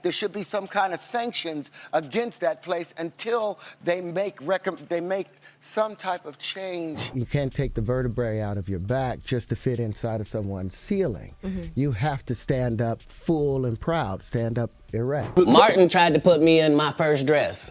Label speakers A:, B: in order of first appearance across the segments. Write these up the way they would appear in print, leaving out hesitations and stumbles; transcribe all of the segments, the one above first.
A: there should be some kind of sanctions against that place until they make some type of change. You can't take the vertebrae out of your back just to fit inside of someone's ceiling. You have to stand up full and proud, stand up erect.
B: Martin tried to put me in my first dress.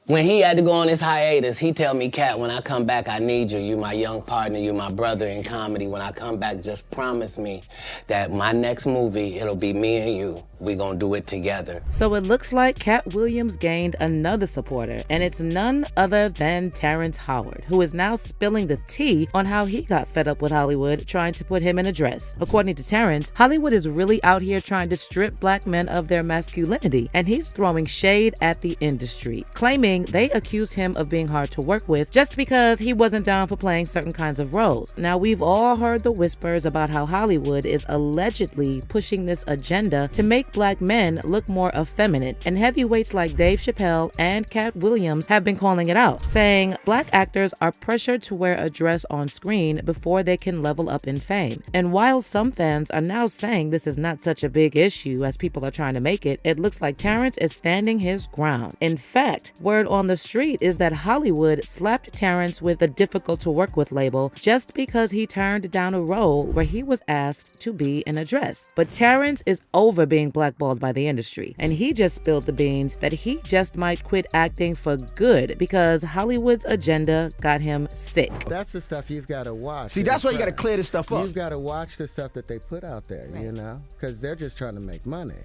B: When he had to go on his hiatus, he tell me, Katt, when I come back, I need you. You my young partner, you my brother in comedy. When I come back, just promise me that my next movie, it'll be me and you. We gonna do it together.
C: So it looks like Katt Williams gained another supporter, and it's none other than Terrence Howard, who is now spilling the tea on how he got fed up with Hollywood trying to put him in a dress. According to Terrence, Hollywood is really out here trying to strip black men of their masculinity, and he's throwing shade at the industry, claiming they accused him of being hard to work with just because he wasn't down for playing certain kinds of roles. Now, we've all heard the whispers about how Hollywood is allegedly pushing this agenda to make black men look more effeminate, and heavyweights like Dave Chappelle and Katt Williams have been calling it out, saying black actors are pressured to wear a dress on screen before they can level up in fame. And while some fans are now saying this is not such a big issue as people are trying to make it, it looks like Terrence is standing his ground. In fact, word on the street is that Hollywood slapped Terrence with a difficult to work with label just because he turned down a role where he was asked to be in a dress. But Terrence is over being blackballed by the industry, and he just spilled the beans that he just might quit acting for good because Hollywood's agenda got him sick.
A: That's the stuff you've got to watch.
D: See, that's why you got to clear this stuff up.
A: You've got to watch the stuff that they put out there, you know, because they're just trying to make money.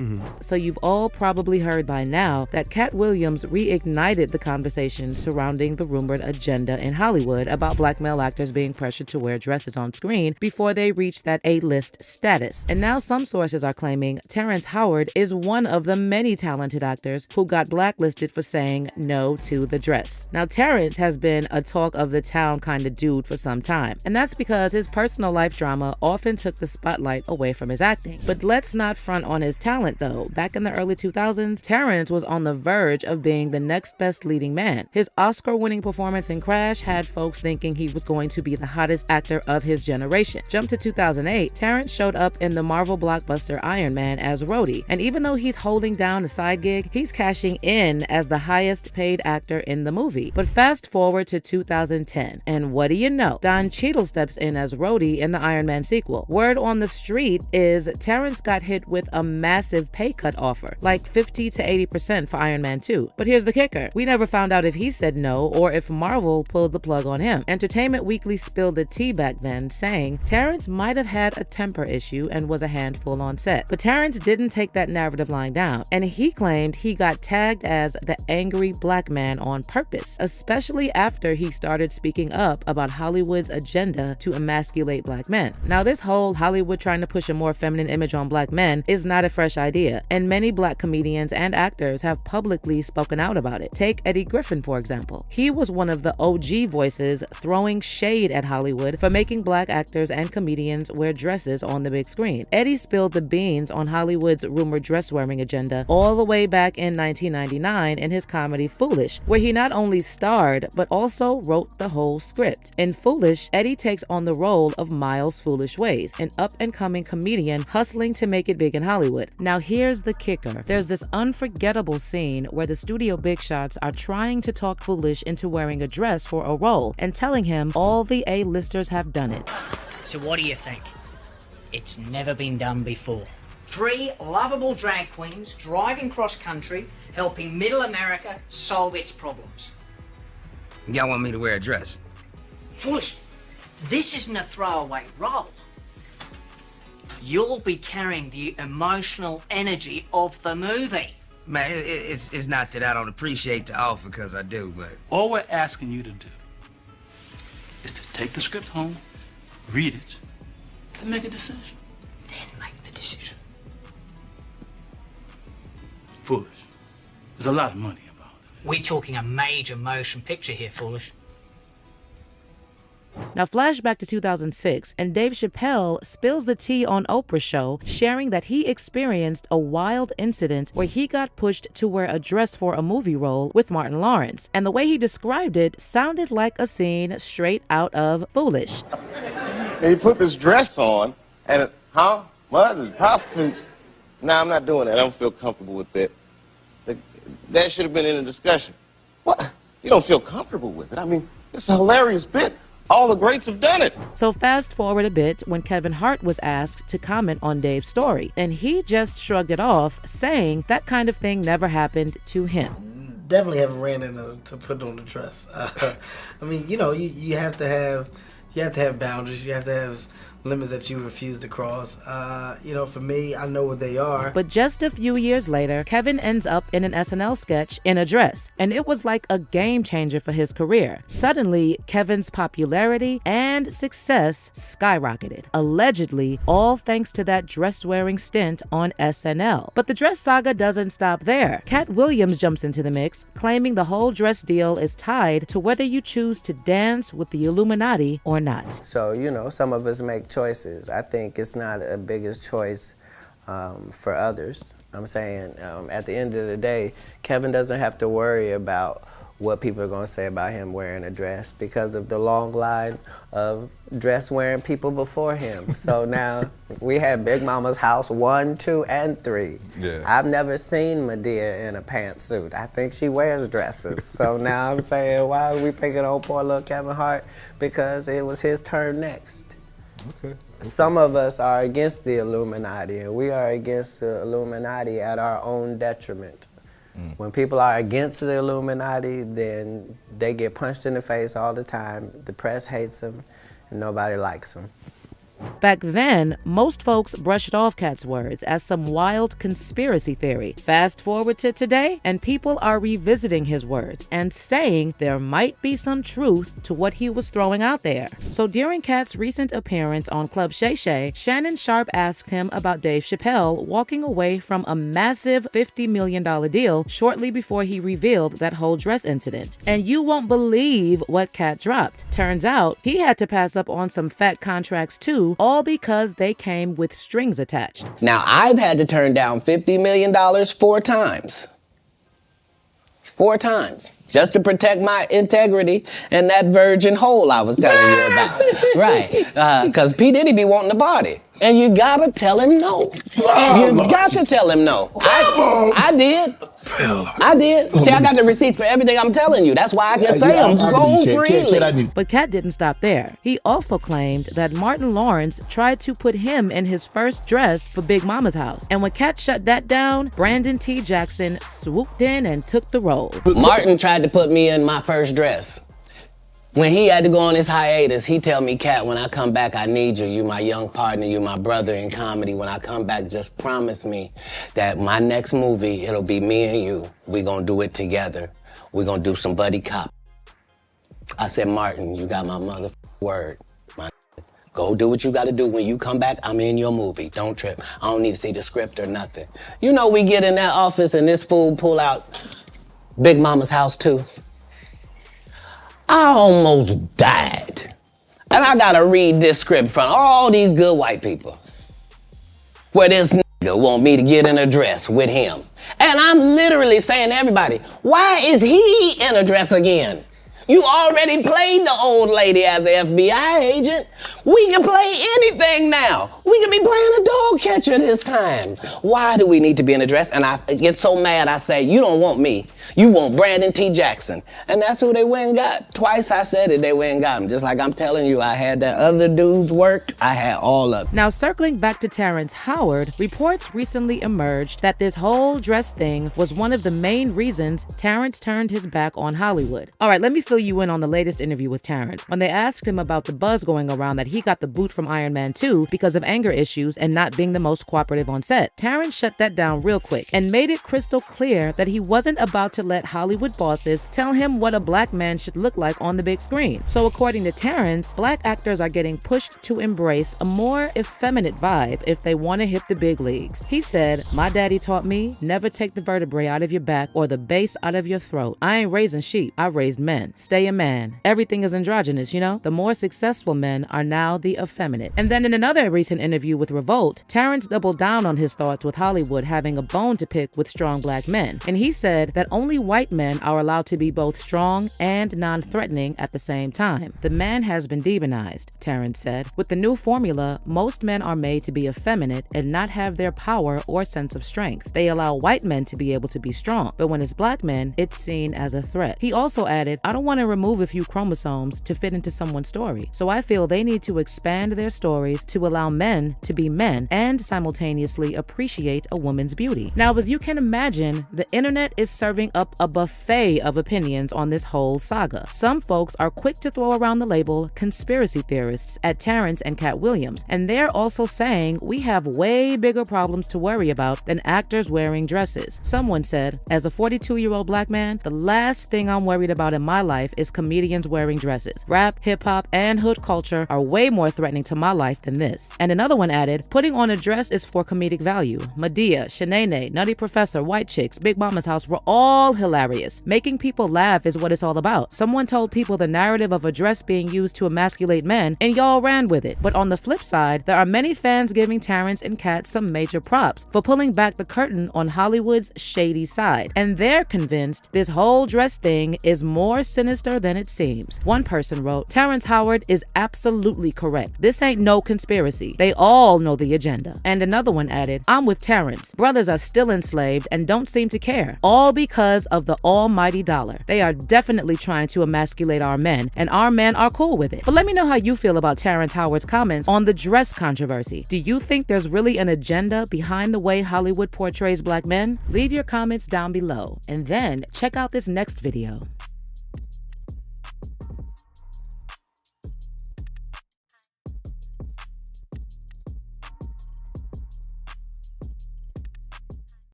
C: So you've all probably heard by now that Katt Williams reignited the conversation surrounding the rumored agenda in Hollywood about black male actors being pressured to wear dresses on screen before they reach that A-list status. And now some sources are claiming Terrence Howard is one of the many talented actors who got blacklisted for saying no to the dress. Now, Terrence has been a talk of the town kind of dude for some time, and that's because his personal life drama often took the spotlight away from his acting. But let's not front on his talent though. Back in the early 2000s, Terrence was on the verge of being the next best leading man. His Oscar-winning performance in Crash had folks thinking he was going to be the hottest actor of his generation. Jump to 2008, Terrence showed up in the Marvel blockbuster Iron Man as Rhodey, and even though he's holding down a side gig, he's cashing in as the highest paid actor in the movie. But fast forward to 2010, and what do you know? Don Cheadle steps in as Rhodey in the Iron Man sequel. Word on the street is Terrence got hit with a massive pay cut offer, like 50 to 80% for Iron Man 2. But here's the kicker. We never found out if he said no or if Marvel pulled the plug on him. Entertainment Weekly spilled the tea back then, saying Terrence might have had a temper issue and was a handful on set. But Terrence didn't take that narrative lying down, and he claimed he got tagged as the angry black man on purpose, especially after he started speaking up about Hollywood's agenda to emasculate black men. Now, this whole Hollywood trying to push a more feminine image on black men is not a fresh idea, and many black comedians and actors have publicly spoken out about it. Take Eddie Griffin, for example. He was one of the OG voices throwing shade at Hollywood for making black actors and comedians wear dresses on the big screen. Eddie spilled the beans on Hollywood's rumored dress-wearing agenda all the way back in 1999 in his comedy Foolish, where he not only starred, but also wrote the whole script. In Foolish, Eddie takes on the role of Miles Foolish Ways, an up-and-coming comedian hustling to make it big in Hollywood. Now here's the kicker. There's this unforgettable scene where the studio big shots are trying to talk Foolish into wearing a dress for a role and telling him all the A-listers have done it.
E: So what do you think? It's never been done before. 3 lovable drag queens driving cross-country, helping middle America solve its problems.
F: Y'all want me to wear a dress?
E: Foolish, this isn't a throwaway role. You'll be carrying the emotional energy of the movie.
F: Man, it's not that I don't appreciate the offer, because I do, but...
G: All we're asking you to do is to take the script home, read it, and make a decision.
E: Then make the decision.
G: Foolish. There's a lot of money involved.
E: We're talking a major motion picture here, Foolish.
C: Now flashback to 2006, and Dave Chappelle spills the tea on Oprah's show, sharing that he experienced a wild incident where he got pushed to wear a dress for a movie role with Martin Lawrence. And the way he described it sounded like a scene straight out of Foolish.
H: And he put this dress on, and what? The prostitute
D: Nah, I'm not doing that. I don't feel comfortable with that. That should have been in the discussion. What? You don't feel comfortable with it? I mean, it's a hilarious bit. All the greats have done it.
C: So fast forward a bit when Kevin Hart was asked to comment on Dave's story, and he just shrugged it off, saying that kind of thing never happened to him.
H: Definitely haven't ran into to put on the dress. I mean, you know, you have to have boundaries. You have to have limits that you refuse to cross. You know, for me, I know what they are.
C: But just a few years later, Kevin ends up in an SNL sketch in a dress, and it was like a game changer for his career. Suddenly, Kevin's popularity and success skyrocketed, allegedly all thanks to that dress-wearing stint on SNL. But the dress saga doesn't stop there. Katt Williams jumps into the mix, claiming the whole dress deal is tied to whether you choose to dance with the Illuminati or not.
B: So, you know, some of us make choices. I think it's not a biggest choice for others. I'm saying at the end of the day, Kevin doesn't have to worry about what people are going to say about him wearing a dress because of the long line of dress-wearing people before him. So now we have Big Mama's house 1, 2, and 3. Yeah. I've never seen Medea in a pantsuit. I think she wears dresses. So now I'm saying, why are we picking on poor little Kevin Hart? Because it was his turn next. Okay. Some of us are against the Illuminati, and we are against the Illuminati at our own detriment. When people are against the Illuminati, then they get punched in the face all the time. The press hates them, and nobody likes them.
C: Back then, most folks brushed off Katt's words as some wild conspiracy theory. Fast forward to today, and people are revisiting his words and saying there might be some truth to what he was throwing out there. So during Katt's recent appearance on Club Shay Shay, Shannon Sharpe asked him about Dave Chappelle walking away from a massive $50 million deal shortly before he revealed that whole dress incident. And you won't believe what Katt dropped. Turns out, he had to pass up on some fat contracts too, all because they came with strings attached.
B: Now, I've had to turn down $50 million 4 times. 4 times. Just to protect my integrity and that virgin hole I was telling you about. Right. Because P. Diddy be wanting the body. And you gotta tell him no. You got to tell him no. I did. I did. See, I got the receipts for everything I'm telling you. That's why I can say them so freely.
C: But Katt didn't stop there. He also claimed that Martin Lawrence tried to put him in his first dress for Big Mama's house. And when Katt shut that down, Brandon T. Jackson swooped in and took the role.
B: Martin tried to put me in my first dress. When he had to go on his hiatus, he tell me, Katt, when I come back, I need you. You my young partner, you my brother in comedy. When I come back, just promise me that my next movie, it'll be me and you. We gonna do it together. We gonna do some buddy cop. I said, Martin, you got my mother word. Go do what you gotta do. When you come back, I'm in your movie. Don't trip. I don't need to see the script or nothing. You know, we get in that office and this fool pull out Big Mama's House 2. I almost died. And I gotta read this script from all these good white people. Where this nigga want me to get in a dress with him. And I'm literally saying to everybody, why is he in a dress again? You already played the old lady as an FBI agent. We can play anything now. We can be playing a dog catcher this time. Why do we need to be in a dress? And I get so mad, I say, you don't want me. You want Brandon T. Jackson. And that's who they went and got. Twice I said it, they went and got him. Just like I'm telling you, I had that other dude's work. I had all of it.
C: Now, circling back to Terrence Howard, reports recently emerged that this whole dress thing was one of the main reasons Terrence turned his back on Hollywood. All right, let me fill you in on the latest interview with Terrence. When they asked him about the buzz going around that he got the boot from Iron Man 2 because of anger issues and not being the most cooperative on set, Terrence shut that down real quick and made it crystal clear that he wasn't about to let Hollywood bosses tell him what a black man should look like on the big screen. So according to Terrence, black actors are getting pushed to embrace a more effeminate vibe if they want to hit the big leagues. He said, my daddy taught me never take the vertebrae out of your back or the base out of your throat. I ain't raising sheep, I raised men. stay a man. Everything is androgynous, you know? The more successful men are now the effeminate. And then in another recent interview with Revolt, Terrence doubled down on his thoughts with Hollywood having a bone to pick with strong black men. And he said that only white men are allowed to be both strong and non-threatening at the same time. The man has been demonized, Terrence said. With the new formula, most men are made to be effeminate and not have their power or sense of strength. They allow white men to be able to be strong, but when it's black men, it's seen as a threat. He also added, I don't want to remove a few chromosomes to fit into someone's story, so I feel they need to expand their stories to allow men to be men and simultaneously appreciate a woman's beauty. Now, as you can imagine, the internet is serving up a buffet of opinions on this whole saga. Some folks are quick to throw around the label conspiracy theorists at Terrence and Katt Williams, and they're also saying we have way bigger problems to worry about than actors wearing dresses. Someone said, as a 42-year-old black man, the last thing I'm worried about in my life is comedians wearing dresses. Rap, hip-hop, and hood culture are way more threatening to my life than this. And another one added, putting on a dress is for comedic value. Madea, Shanae, Nutty Professor, White Chicks, Big Mama's House were all hilarious. Making people laugh is what it's all about. Someone told people the narrative of a dress being used to emasculate men, and y'all ran with it. But on the flip side, there are many fans giving Terrence and Katt some major props for pulling back the curtain on Hollywood's shady side. And they're convinced this whole dress thing is more sinister than it seems. One person wrote, Terrence Howard is absolutely correct. This ain't no conspiracy. They all know the agenda. And another one added, I'm with Terrence. Brothers are still enslaved and don't seem to care. All because of the almighty dollar. They are definitely trying to emasculate our men, and our men are cool with it. But let me know how you feel about Terrence Howard's comments on the dress controversy. Do you think there's really an agenda behind the way Hollywood portrays black men? Leave your comments down below, and then check out this next video.